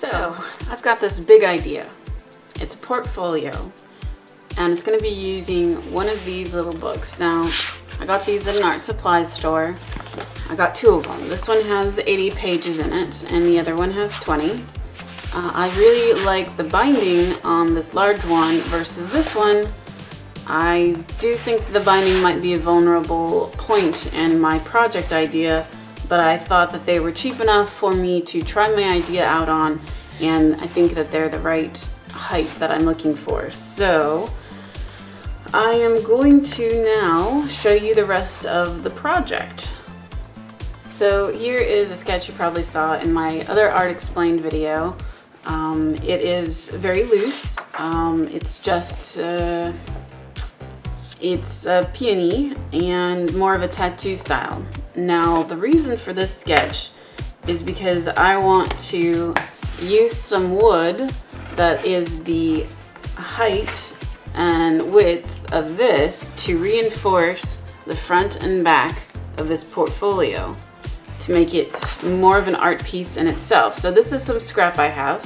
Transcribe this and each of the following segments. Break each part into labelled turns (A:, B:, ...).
A: So, I've got this big idea. It's a portfolio, and it's going to be using one of these little books. Now, I got these at an art supply store. I got two of them. This one has 80 pages in it, and the other one has 20. I really like the binding on this large one versus this one. I do think the binding might be a vulnerable point in my project idea, but I thought that they were cheap enough for me to try my idea out on, and I think that they're the right height that I'm looking for. So I am going to now show you the rest of the project. So here is a sketch you probably saw in my other Art Explained video. It is very loose. It's just it's a peony and more of a tattoo style. Now, the reason for this sketch is because I want to use some wood that is the height and width of this to reinforce the front and back of this portfolio to make it more of an art piece in itself. So this is some scrap I have,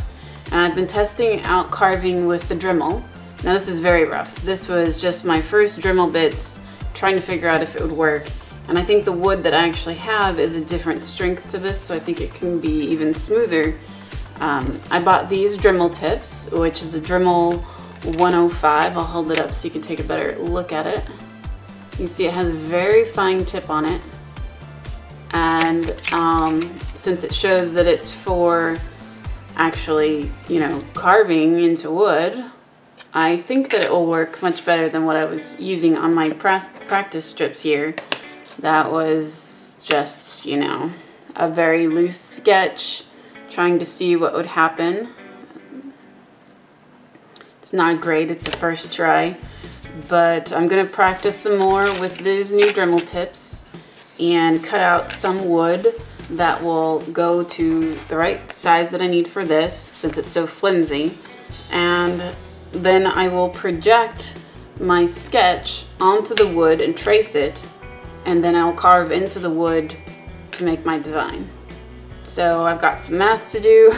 A: and I've been testing out carving with the Dremel. Now this is very rough. This was just my first Dremel bits, trying to figure out if it would work. And I think the wood that I actually have is a different strength to this, so I think it can be even smoother. I bought these Dremel tips, which is a Dremel 105. I'll hold it up so you can take a better look at it. You can see it has a very fine tip on it. And since it shows that it's for actually, you know, carving into wood, I think that it will work much better than what I was using on my practice strips here. That was just, you know, a very loose sketch, trying to see what would happen. It's not great, it's a first try, but I'm gonna practice some more with these new Dremel tips and cut out some wood that will go to the right size that I need for this, since it's so flimsy. And then I will project my sketch onto the wood and trace it, and then I'll carve into the wood to make my design. So I've got some math to do,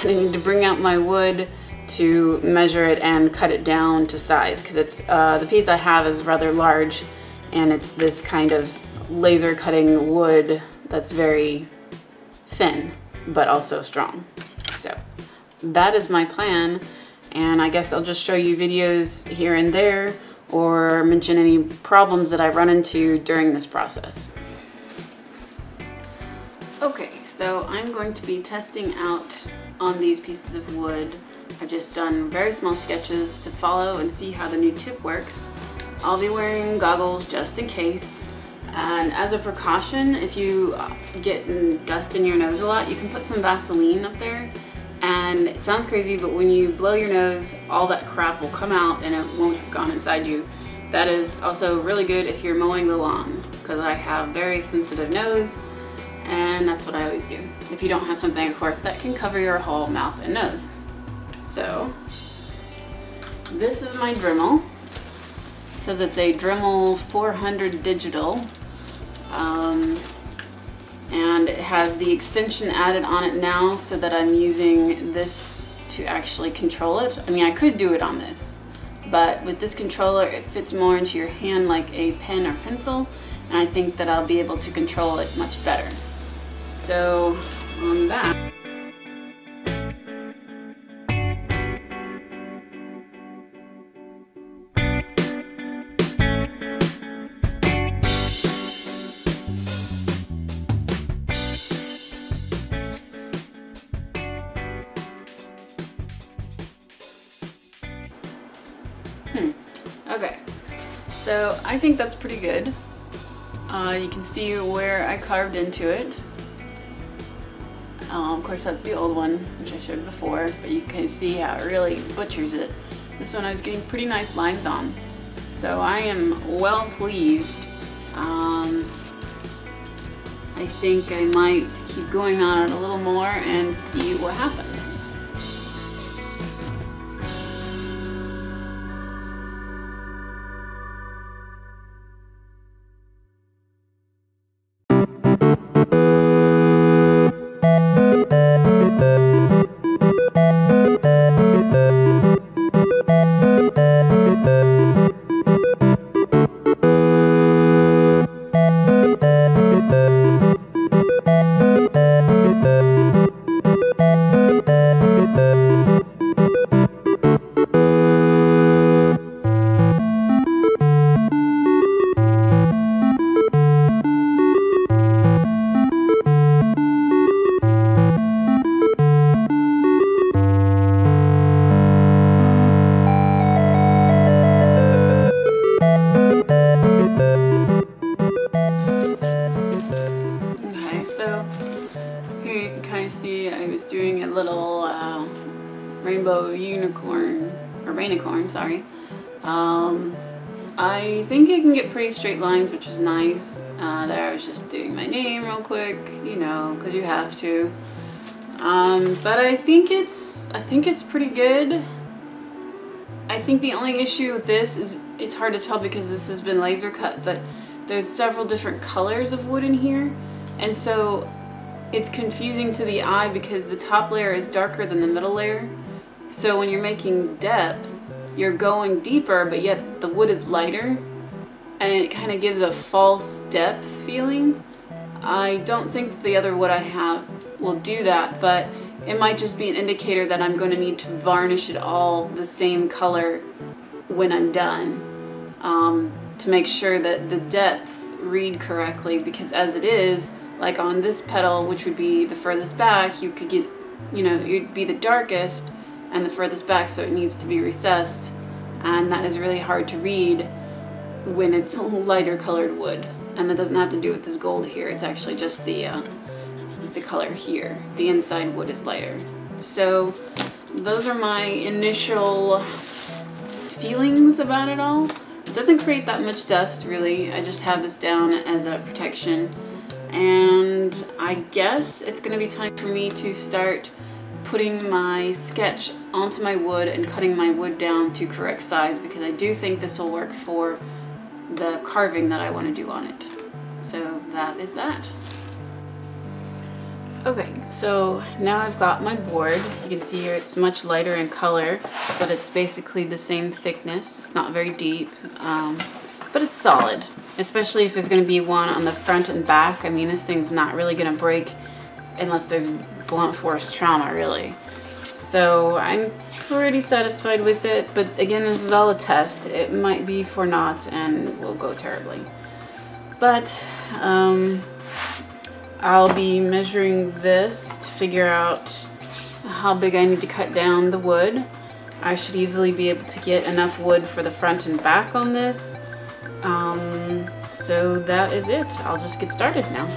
A: and I need to bring out my wood to measure it and cut it down to size, because it's the piece I have is rather large, and it's this kind of laser cutting wood that's very thin but also strong. So that is my plan, and I guess I'll just show you videos here and there or mention any problems that I run into during this process. Okay, so I'm going to be testing out on these pieces of wood. I've just done very small sketches to follow and see how the new tip works. I'll be wearing goggles just in case. And as a precaution, if you get dust in your nose a lot, you can put some Vaseline up there. And it sounds crazy, but when you blow your nose, all that crap will come out and it won't have gone inside you. That is also really good if you're mowing the lawn, because I have very sensitive nose, and that's what I always do. If you don't have something, of course, that can cover your whole mouth and nose. So, this is my Dremel. It says it's a Dremel 400 digital. And it has the extension added on it now, so that I'm using this to actually control it. I mean, I could do it on this, but with this controller it fits more into your hand like a pen or pencil, and I think that I'll be able to control it much better. So on that, okay, so I think that's pretty good. You can see where I carved into it. Of course, that's the old one, which I showed before, but you can see how it really butchers it. This one I was getting pretty nice lines on, so I am well pleased. I think I might keep going on it a little more and see what happens. Here you can kind of see I was doing a little rainbow unicorn, or rainicorn, sorry. I think I can get pretty straight lines, which is nice. There I was just doing my name real quick, you know, because you have to. But I think it's pretty good. I think the only issue with this is it's hard to tell because this has been laser cut, but there's several different colors of wood in here, and so it's confusing to the eye because the top layer is darker than the middle layer. So when you're making depth, you're going deeper, but yet the wood is lighter, and it kind of gives a false depth feeling. I don't think the other wood I have will do that, but it might just be an indicator that I'm going to need to varnish it all the same color when I'm done, to make sure that the depths read correctly, because as it is, like on this petal, which would be the furthest back, you could get, you know, you'd be the darkest and the furthest back, so it needs to be recessed, and that is really hard to read when it's lighter colored wood. And that doesn't have to do with this gold here, it's actually just the color here. The inside wood is lighter. So those are my initial feelings about it all. It doesn't create that much dust really, I just have this down as a protection. And I guess it's going to be time for me to start putting my sketch onto my wood and cutting my wood down to correct size, because I do think this will work for the carving that I want to do on it. So that is that. Okay, so now I've got my board. You can see here it's much lighter in color, but it's basically the same thickness. It's not very deep, but it's solid, especially if there's going to be one on the front and back. I mean, this thing's not really going to break unless there's blunt force trauma, really. So I'm pretty satisfied with it, but again, this is all a test. It might be for naught and will go terribly. But I'll be measuring this to figure out how big I need to cut down the wood. I should easily be able to get enough wood for the front and back on this. So that is it. I'll just get started now.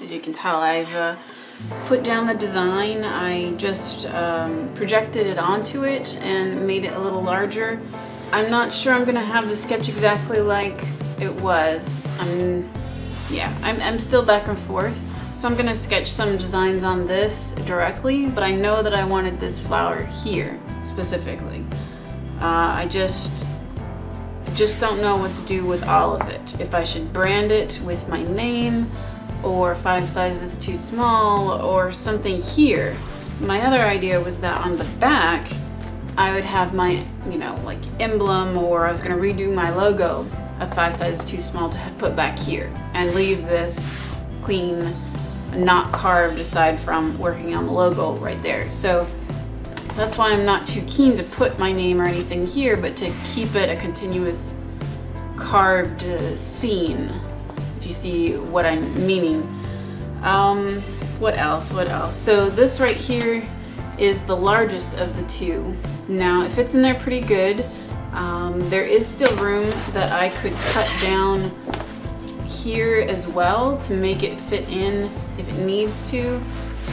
A: As you can tell, I've put down the design. I just projected it onto it and made it a little larger. I'm not sure I'm gonna have the sketch exactly like it was. I'm still back and forth. So I'm gonna sketch some designs on this directly, but I know that I wanted this flower here specifically. I just don't know what to do with all of it. If I should brand it with my name, or 5 sizes too small, or something here. My other idea was that on the back, I would have my, like emblem, or I was gonna redo my logo of 5 sizes too small to put back here and leave this clean, not carved aside from working on the logo right there. So that's why I'm not too keen to put my name or anything here, but to keep it a continuous carved scene, if you see what I'm meaning. What else? So this right here is the largest of the two. Now it fits in there pretty good. There is still room that I could cut down here as well to make it fit in if it needs to.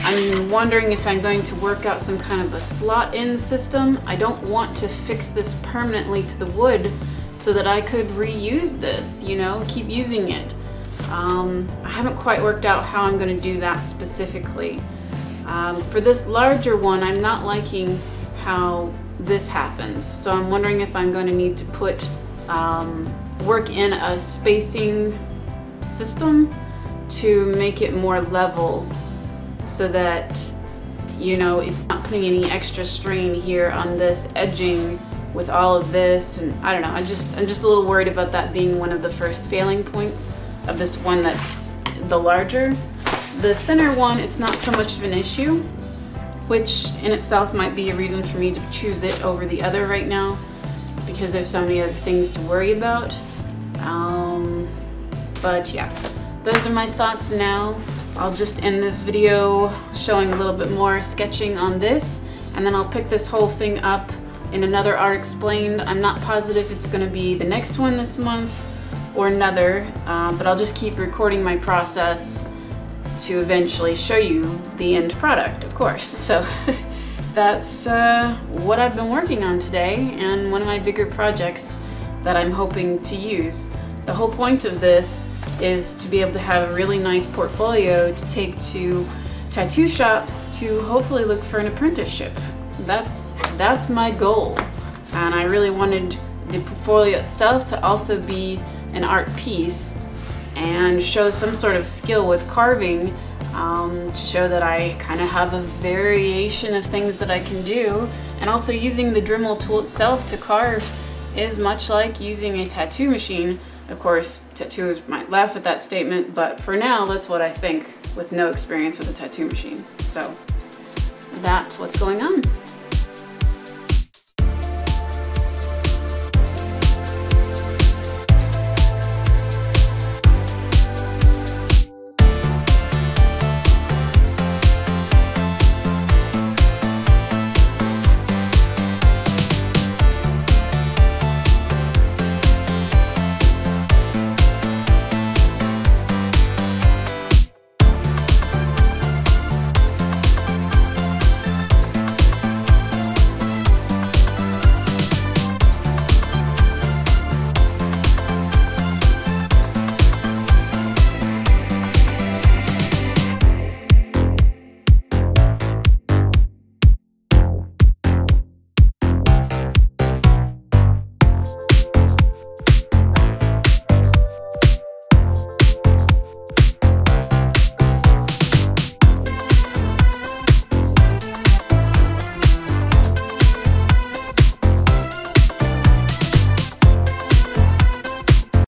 A: I'm wondering if I'm going to work out some kind of a slot-in system. I don't want to fix this permanently to the wood so that I could reuse this, keep using it. I haven't quite worked out how I'm going to do that specifically. For this larger one, I'm not liking how this happens. So I'm wondering if I'm going to need to put work in a spacing system to make it more level, so that it's not putting any extra strain here on this edging with all of this. And I don't know, I'm just a little worried about that being one of the first failing points of this one that's the larger. The thinner one, it's not so much of an issue, which in itself might be a reason for me to choose it over the other right now, because there's so many other things to worry about. But yeah, those are my thoughts now. I'll just end this video showing a little bit more sketching on this, and then I'll pick this whole thing up in another Art Explained. I'm not positive it's going to be the next one this month or another, but I'll just keep recording my process to eventually show you the end product, of course. So that's what I've been working on today, and one of my bigger projects that I'm hoping to use. The whole point of this is to be able to have a really nice portfolio to take to tattoo shops to hopefully look for an apprenticeship. That's my goal, and I really wanted the portfolio itself to also be an art piece and show some sort of skill with carving, to show that I kind of have a variation of things that I can do. And also, using the Dremel tool itself to carve is much like using a tattoo machine. Of course, tattooers might laugh at that statement, but for now, that's what I think with no experience with a tattoo machine. So that's what's going on.